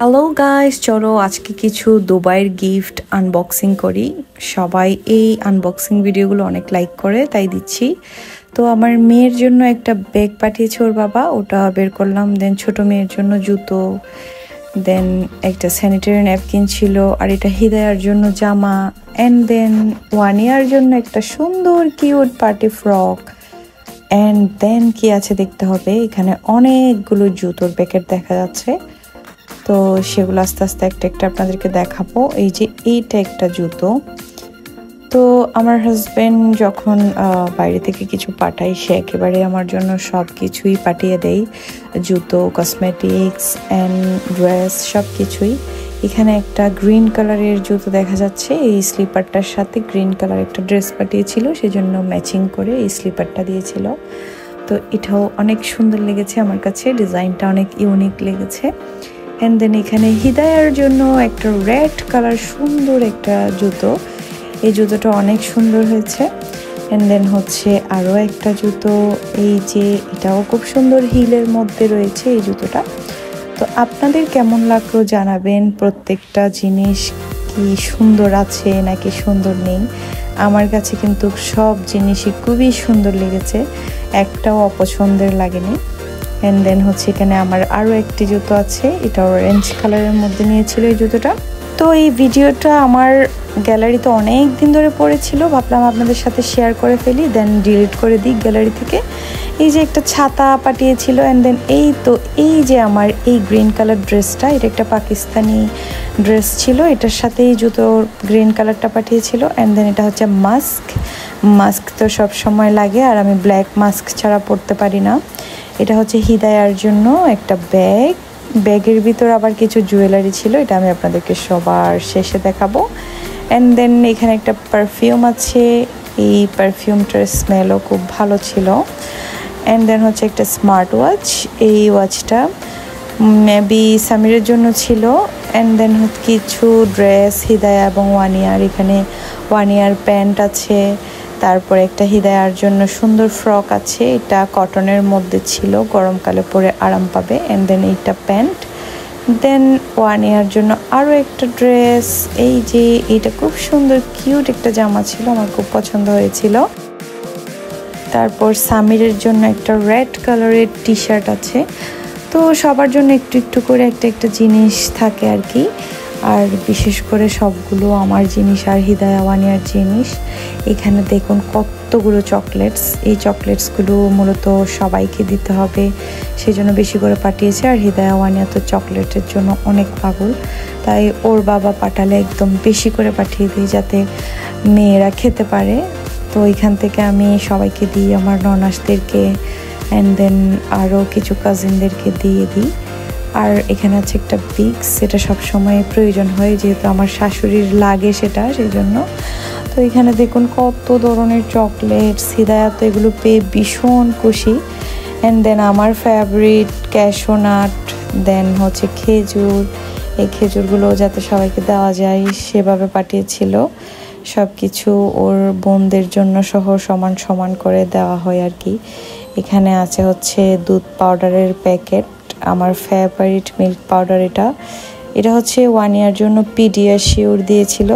Hello guys, চলো আজকে কিছু দুবাইয়ের গিফট আনবক্সিং করি। সবাই এই আনবক্সিং ভিডিওগুলো অনেক লাইক করে, তাই দিচ্ছি। তো আমার মেয়ের জন্য একটা ব্যাগ পাঠিয়েছে ওর বাবা, ওটা বের করলাম। দেন ছোট মেয়ের জন্য জুতো, দেন একটা স্যানিটারি ন্যাপকিন ছিল, আর এটা হিদায়ার জন্য জামা, অ্যান্ড দেন 1 ইয়ার জন্য একটা সুন্দর cute party frock. And then কি আছে দেখতে হবে। এখানে অনেকগুলো জুতোর প্যাকেট দেখা যাচ্ছে, তো সেগুলো আস্তে আস্তে একটা একটা আপনাদেরকে দেখাবো। এই যে এইটা একটা জুতো। তো আমার হাজব্যান্ড যখন বাইরে থেকে কিছু পাঠায়, সে একেবারে আমার জন্য সব কিছুই পাঠিয়ে দেয়, জুতো, কসমেটিক্স অ্যান্ড ড্রেস, সব কিছুই। এখানে একটা গ্রিন কালারের জুতো দেখা যাচ্ছে, এই স্লিপারটার সাথে গ্রিন কালার একটা ড্রেস পাঠিয়েছিল, সেজন্য ম্যাচিং করে এই স্লিপারটা দিয়েছিল। তো এটাও অনেক সুন্দর লেগেছে আমার কাছে, ডিজাইনটা অনেক ইউনিক লেগেছে। অ্যান্ড দেন এখানে হিদায়ার জন্য একটা রেড কালার সুন্দর একটা জুতো, এই জুতোটা অনেক সুন্দর হয়েছে। অ্যান্ড দেন হচ্ছে আরও একটা জুতো, এই যে এটাও খুব সুন্দর হিলের মধ্যে রয়েছে এই জুতোটা। তো আপনাদের কেমন লাগলো জানাবেন, প্রত্যেকটা জিনিস কি সুন্দর আছে নাকি সুন্দর নেই। আমার কাছে কিন্তু সব জিনিসই খুবই সুন্দর লেগেছে, একটাও অপছন্দের লাগেনি। অ্যান্ড দেন হচ্ছে এখানে আমার আরও একটি জুতো আছে, এটা অরেঞ্জ কালারের মধ্যে নিয়েছিল এই জুতোটা। তো এই ভিডিওটা আমার গ্যালারিতে অনেক দিন ধরে পড়েছিল, ভাবলাম আপনাদের সাথে শেয়ার করে ফেলি, দেন ডিলিট করে দিই গ্যালারি থেকে। এই যে একটা ছাতা পাঠিয়েছিল। অ্যান্ড দেন এই যে আমার এই গ্রিন কালার ড্রেসটা, এটা একটা পাকিস্তানি ড্রেস ছিল, এটার সাথে এই জুতোর গ্রিন কালারটা পাঠিয়েছিল। অ্যান্ড দেন এটা হচ্ছে মাস্ক তো সব সময় লাগে, আর আমি ব্ল্যাক মাস্ক ছাড়া পরতে পারি না। এটা হচ্ছে হিদায়ার জন্য একটা ব্যাগের ভিতর আবার কিছু জুয়েলারি ছিল, এটা আমি আপনাদেরকে সবার শেষে দেখাবো। অ্যান্ড দেন এখানে একটা পারফিউম আছে, এই পারফিউমটার স্মেলও খুব ভালো ছিল। অ্যান্ড দেন হচ্ছে একটা স্মার্ট ওয়াচ, এই ওয়াচটা মেবি সামিরের জন্য ছিল। অ্যান্ড দেন কিছু ড্রেস, হিদায়া এবং 1 ইয়ার, এখানে 1 ইয়ার প্যান্ট আছে, তারপরে একটা হিদায়ার জন্য সুন্দর ফ্রক আছে, এটা কটনের মধ্যে ছিল, গরমকালে পরে আরাম পাবে। অ্যান্ড দেন এইটা প্যান্ট। দেন 1 ইয়ার জন্য আরও একটা ড্রেস, এই যে এটা খুব সুন্দর কিউট একটা জামা ছিল, আমার খুব পছন্দ হয়েছিল। তারপর সামিরের জন্য একটা রেড কালারের টি শার্ট আছে। তো সবার জন্য একটু একটু করে একটা একটা জিনিস থাকে আর কি, আর বিশেষ করে সবগুলো আমার জিনিস আর হিদায়া 1 ইয়ার জিনিস। এখানে দেখুন কতগুলো চকলেটস, এই চকলেটসগুলো মূলত সবাইকে দিতে হবে, সেজন্য বেশি করে পাঠিয়েছে। আর হিদায়া 1 ইয়ার তো চকলেটের জন্য অনেক পাগল, তাই ওর বাবা পাঠালে একদম বেশি করে পাঠিয়ে দিই যাতে মেয়েরা খেতে পারে। তো এখান থেকে আমি সবাইকে দিই, আমার ননাসদেরকে, অ্যান্ড দেন আরও কিছু কাজিনদেরকে দিয়ে দিই। আর এখানে আছে একটা বিক্স, সেটা সবসময় প্রয়োজন হয়, যেহেতু আমার শাশুড়ির লাগে সেটা, সেই জন্য। তো এখানে দেখুন কত ধরনের চকলেটস, হিদায়া তো এগুলো পেয়ে ভীষণ খুশি। অ্যান্ড দেন আমার ফেভারিট ক্যাশো নাট, দেন হচ্ছে খেজুর, এই খেজুরগুলো যাতে সবাইকে দেওয়া যায় সেভাবে পাঠিয়েছিল। সব কিছু ওর বোনদের জন্য সহ সমান সমান করে দেওয়া হয় আর কি। এখানে আছে হচ্ছে দুধ পাউডারের প্যাকেট, আমার ফেভারিট মিল্ক পাউডার, এটা হচ্ছে 1 ইয়ার জন্য পিডিয়াশিওর দিয়েছিল।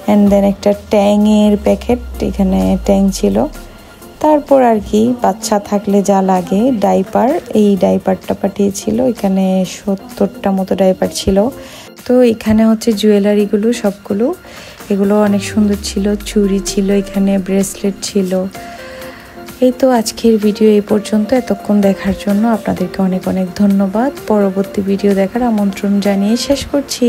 অ্যান্ড দেন একটা ট্যাংয়ের প্যাকেট, এখানে ট্যাং ছিল। তারপর আর কি বাচ্চা থাকলে যা লাগে, ডাইপার, এই ডাইপারটা পাঠিয়েছিল, এখানে 70টা মতো ডাইপার ছিল। তো এখানে হচ্ছে জুয়েলারিগুলো সবগুলো, এগুলো অনেক সুন্দর ছিল, চুড়ি ছিল, এখানে ব্রেসলেট ছিল। এই তো আজকের ভিডিও এই পর্যন্ত। এতক্ষণ দেখার জন্য আপনাদেরকে অনেক অনেক ধন্যবাদ। পরবর্তী ভিডিও দেখার আমন্ত্রণ জানিয়ে শেষ করছি।